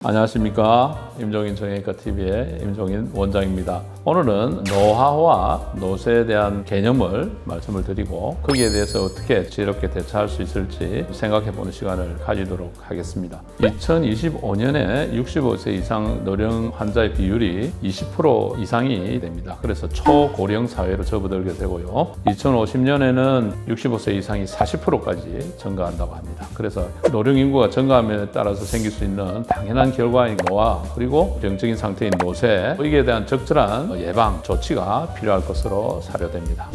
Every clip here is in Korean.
안녕하십니까. 임종인 정형외과TV의 임종인 원장입니다. 오늘은 노화와 노쇠에 대한 개념을 말씀을 드리고 거기에 대해서 어떻게 지혜롭게 대처할 수 있을지 생각해보는 시간을 가지도록 하겠습니다. 2025년에 65세 이상 노령 환자의 비율이 20% 이상이 됩니다. 그래서 초고령 사회로 접어들게 되고요. 2050년에는 65세 이상이 40%까지 증가한다고 합니다. 그래서 노령 인구가 증가함에 따라서 생길 수 있는 당연한 결과인 노화 그리고 병적인 상태인 노쇠 이에 대한 적절한 예방 조치가 필요할 것으로 사료됩니다.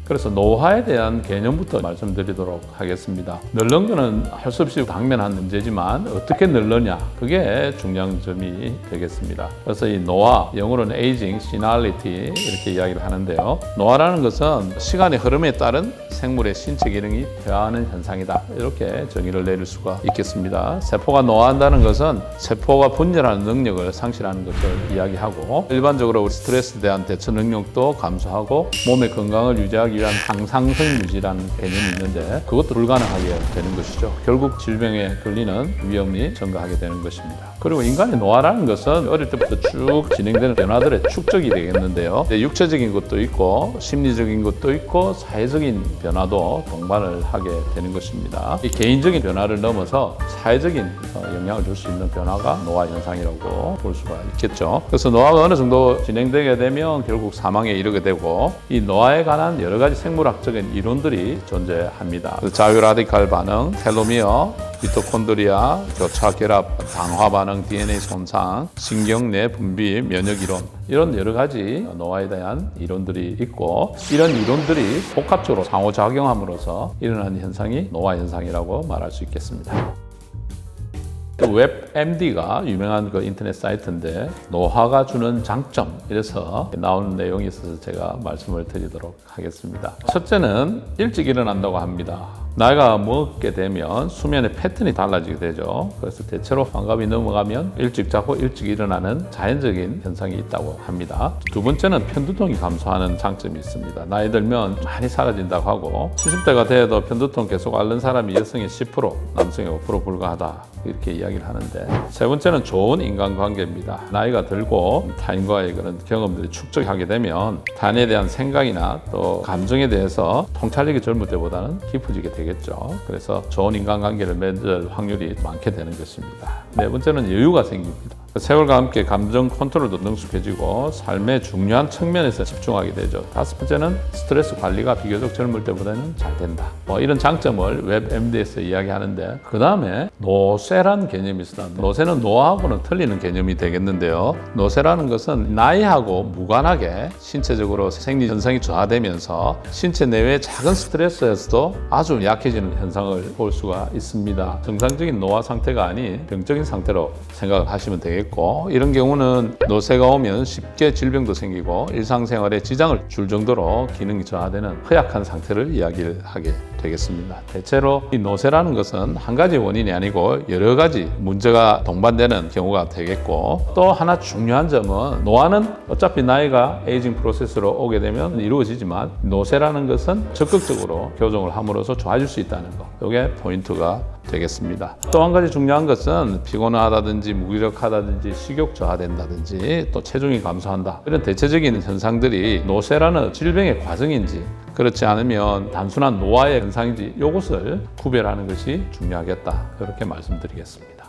그래서 노화에 대한 개념부터 말씀드리도록 하겠습니다. 늙는 것은 할 수 없이 당면한 문제지만 어떻게 늙느냐 그게 중요한 점이 되겠습니다. 그래서 이 노화, 영어로는 aging, senility 이렇게 이야기를 하는데요. 노화라는 것은 시간의 흐름에 따른 생물의 신체 기능이 퇴화하는 현상이다. 이렇게 정의를 내릴 수가 있겠습니다. 세포가 노화한다는 것은 세포가 분열하는 능력을 상실하는 것을 이야기하고 일반적으로 우리 스트레스에 대한 대처 능력도 감소하고 몸의 건강을 유지하기 위한 항상성 유지라는 개념이 있는데 그것도 불가능하게 되는 것이죠. 결국 질병에 걸리는 위험이 증가하게 되는 것입니다. 그리고 인간의 노화라는 것은 어릴 때부터 쭉 진행되는 변화들의 축적이 되겠는데요. 육체적인 것도 있고 심리적인 것도 있고 사회적인 변화도 동반을 하게 되는 것입니다. 이 개인적인 변화를 넘어서 사회적인 영향을 줄 수 있는 변화가 노화 현상이라고 볼 수가 있겠죠. 그래서 노화가 어느 정도 진행되게 되면 결국 사망에 이르게 되고 이 노화에 관한 여러 가지 생물학적인 이론들이 존재합니다. 자유 라디칼 반응, 텔로미어, 미토콘드리아, 교차 결합, 당화 반응, DNA 손상, 신경 내 분비, 면역 이론 이런 여러 가지 노화에 대한 이론들이 있고 이런 이론들이 복합적으로 상호작용함으로써 일어나는 현상이 노화 현상이라고 말할 수 있겠습니다. 웹MD가 유명한 그 인터넷 사이트인데 노화가 주는 장점 이래서 나오는 내용이 있어서 제가 말씀을 드리도록 하겠습니다. 첫째는 일찍 일어난다고 합니다. 나이가 먹게 되면 수면의 패턴이 달라지게 되죠. 그래서 대체로 환갑이 넘어가면 일찍 자고 일찍 일어나는 자연적인 현상이 있다고 합니다. 두 번째는 편두통이 감소하는 장점이 있습니다. 나이 들면 많이 사라진다고 하고 70대가 돼도 편두통 계속 앓는 사람이 여성의 10%, 남성의 5% 불과하다 이렇게 이야기를 하는데 세 번째는 좋은 인간관계입니다. 나이가 들고 타인과의 그런 경험들이 축적하게 되면 타인에 대한 생각이나 또 감정에 대해서 통찰력이 젊을 때보다는 깊어지게 되겠죠. 그래서 좋은 인간관계를 맺을 확률이 많게 되는 것입니다. 네 번째는 여유가 생깁니다. 세월과 함께 감정 컨트롤도 능숙해지고 삶의 중요한 측면에서 집중하게 되죠. 다섯 번째는 스트레스 관리가 비교적 젊을 때보다는 잘 된다. 이런 장점을 웹MD에서 이야기하는데 그 다음에 노쇠란 개념이 있습니다. 노쇠는 노화하고는 틀리는 개념이 되겠는데요. 노쇠라는 것은 나이하고 무관하게 신체적으로 생리 현상이 저하되면서 신체 내외의 작은 스트레스에서도 아주 약해지는 현상을 볼 수가 있습니다. 정상적인 노화 상태가 아닌 병적인 상태로 생각을 하시면 되겠고 이런 경우는 노쇠가 오면 쉽게 질병도 생기고 일상생활에 지장을 줄 정도로 기능이 저하되는 허약한 상태를 이야기를 하게 되겠습니다. 대체로 이 노쇠라는 것은 한 가지 원인이 아니고 여러 가지 문제가 동반되는 경우가 되겠고 또 하나 중요한 점은 노화는 어차피 나이가 에이징 프로세스로 오게 되면 이루어지지만 노쇠라는 것은 적극적으로 교정을 함으로써 좋아질 수 있다는 거 이게 포인트가 되겠습니다. 또 한 가지 중요한 것은 피곤하다든지 무기력하다든지 식욕 저하된다든지 또 체중이 감소한다 이런 대체적인 현상들이 노쇠라는 질병의 과정인지 그렇지 않으면 단순한 노화의 현상인지 이것을 구별하는 것이 중요하겠다 그렇게 말씀드리겠습니다.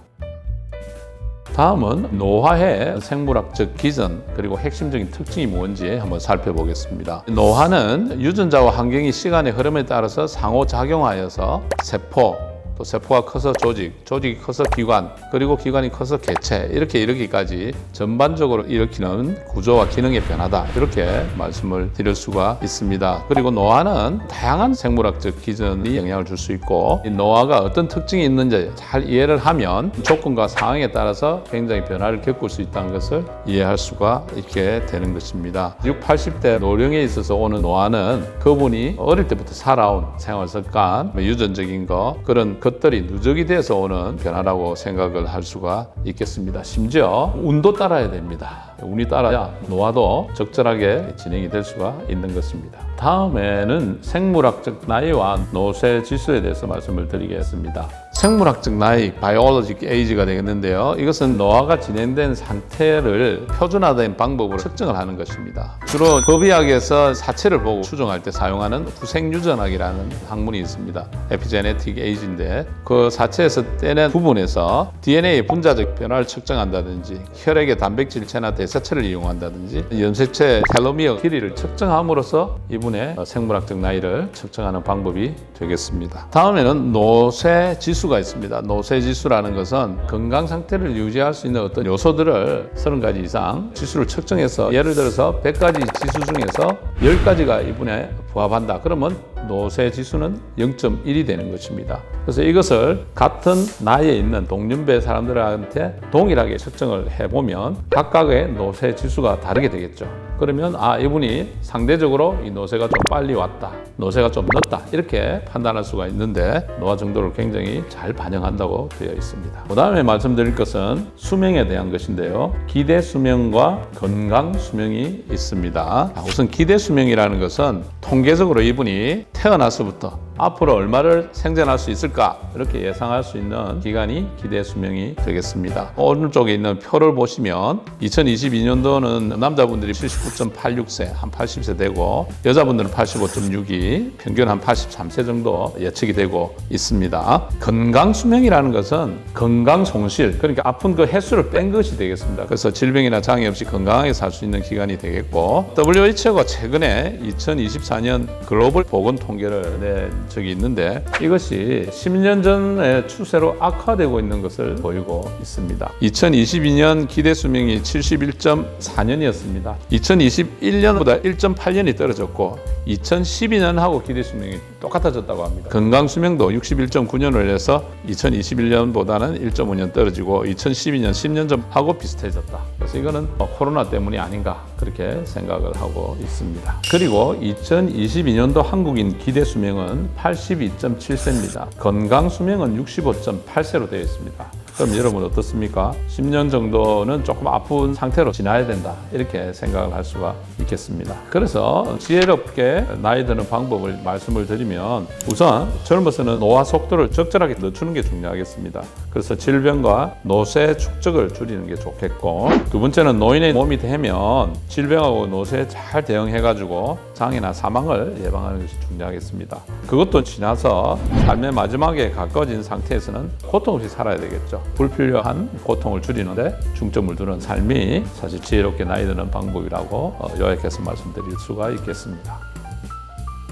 다음은 노화의 생물학적 기전 그리고 핵심적인 특징이 뭔지 한번 살펴보겠습니다. 노화는 유전자와 환경이 시간의 흐름에 따라서 상호작용하여서 세포, 또 세포가 커서 조직, 조직이 커서 기관, 그리고 기관이 커서 개체 이렇게 이르기까지 전반적으로 일으키는 구조와 기능의 변화다 이렇게 말씀을 드릴 수가 있습니다. 그리고 노화는 다양한 생물학적 기전이 영향을 줄 수 있고 이 노화가 어떤 특징이 있는지 잘 이해를 하면 조건과 상황에 따라서 굉장히 변화를 겪을 수 있다는 것을 이해할 수가 있게 되는 것입니다. 60, 80대 노령에 있어서 오는 노화는 그분이 어릴 때부터 살아온 생활 습관, 유전적인 거 그런 것들이 누적이 돼서 오는 변화라고 생각을 할 수가 있겠습니다. 심지어 운도 따라야 됩니다. 운이 따라야 노화도 적절하게 진행이 될 수가 있는 것입니다. 다음에는 생물학적 나이와 노쇠 지수에 대해서 말씀을 드리겠습니다. 생물학적 나이, biologic age가 되겠는데요. 이것은 노화가 진행된 상태를 표준화된 방법으로 측정을 하는 것입니다. 주로 법의학에서 사체를 보고 추정할 때 사용하는 후생유전학이라는 학문이 있습니다. 에피제네틱 에이지인데 그 사체에서 떼낸 부분에서 DNA 분자적 변화를 측정한다든지 혈액의 단백질체나 대사체를 이용한다든지 염색체 텔로미어 길이를 측정함으로써 이분의 생물학적 나이를 측정하는 방법이 되겠습니다. 다음에는 노쇠 지수가 있습니다. 노쇠 지수라는 것은 건강 상태를 유지할 수 있는 어떤 요소들을 30가지 이상 지수를 측정해서 예를 들어서 100가지 지수 중에서 10가지가 이분에 부합한다. 그러면 노쇠 지수는 0.1이 되는 것입니다. 그래서 이것을 같은 나이에 있는 동년배 사람들한테 동일하게 측정을 해보면 각각의 노쇠 지수가 다르게 되겠죠. 그러면 이분이 상대적으로 이 노쇠가 좀 빨리 왔다, 노쇠가 좀 늦다 이렇게 판단할 수가 있는데 노화 정도를 굉장히 잘 반영한다고 되어 있습니다. 그 다음에 말씀드릴 것은 수명에 대한 것인데요. 기대 수명과 건강 수명이 있습니다. 우선 기대 수명이라는 것은 통계적으로 이분이 태어나서부터 앞으로 얼마를 생존할 수 있을까 이렇게 예상할 수 있는 기간이 기대 수명이 되겠습니다. 오른쪽에 있는 표를 보시면 2022년도는 남자분들이 79.86세, 한 80세 되고 여자분들은 85.62, 평균 한 83세 정도 예측이 되고 있습니다. 건강 수명이라는 것은 건강 손실, 그러니까 아픈 그 횟수를 뺀 것이 되겠습니다. 그래서 질병이나 장애 없이 건강하게 살 수 있는 기간이 되겠고 WHO가 최근에 2024년 글로벌 보건 통계를 낸 적이 있는데 이것이 10년 전의 추세로 악화되고 있는 것을 보이고 있습니다. 2022년 기대 수명이 71.4년이었습니다. 2021년보다 1.8년이 떨어졌고 2012년하고 기대 수명이 똑같아졌다고 합니다. 건강 수명도 61.9년을 해서 2021년보다는 1.5년 떨어지고 2012년 10년 전하고 비슷해졌다. 그래서 이거는 코로나 때문이 아닌가 그렇게 생각을 하고 있습니다. 그리고 2022년도 한국인 기대 수명은 82.7세입니다. 건강 수명은 65.8세로 되어 있습니다. 그럼 여러분 어떻습니까? 10년 정도는 조금 아픈 상태로 지나야 된다 이렇게 생각을 할 수가 있겠습니다. 그래서 지혜롭게 나이 드는 방법을 말씀을 드리면 우선 젊어서는 노화 속도를 적절하게 늦추는 게 중요하겠습니다. 그래서 질병과 노쇠 축적을 줄이는 게 좋겠고 두 번째는 노인의 몸이 되면 질병하고 노쇠에 잘 대응해가지고 장애나 사망을 예방하는 것이 중요하겠습니다. 그것도 지나서 삶의 마지막에 가까워진 상태에서는 고통 없이 살아야 되겠죠. 불필요한 고통을 줄이는데 중점을 두는 삶이 사실 지혜롭게 나이 드는 방법이라고 요약해서 말씀드릴 수가 있겠습니다.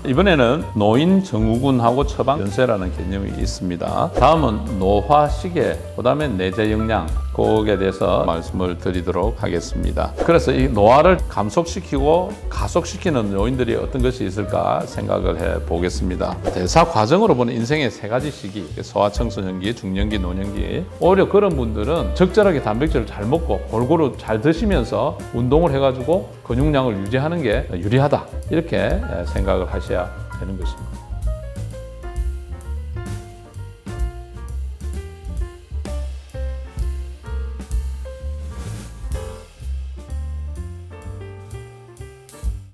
이번에는 노인 증후군하고 처방 연세라는 개념이 있습니다. 다음은 노화 시계, 그 다음에 내재 역량, 그에 대해서 말씀을 드리도록 하겠습니다. 그래서 이 노화를 감속시키고 가속시키는 요인들이 어떤 것이 있을까 생각을 해 보겠습니다. 대사 과정으로 보는 인생의 세 가지 시기, 소아청소년기, 중년기, 노년기. 오히려 그런 분들은 적절하게 단백질을 잘 먹고 골고루 잘 드시면서 운동을 해가지고 근육량을 유지하는 게 유리하다. 이렇게 생각을 하셔야 되는 것입니다.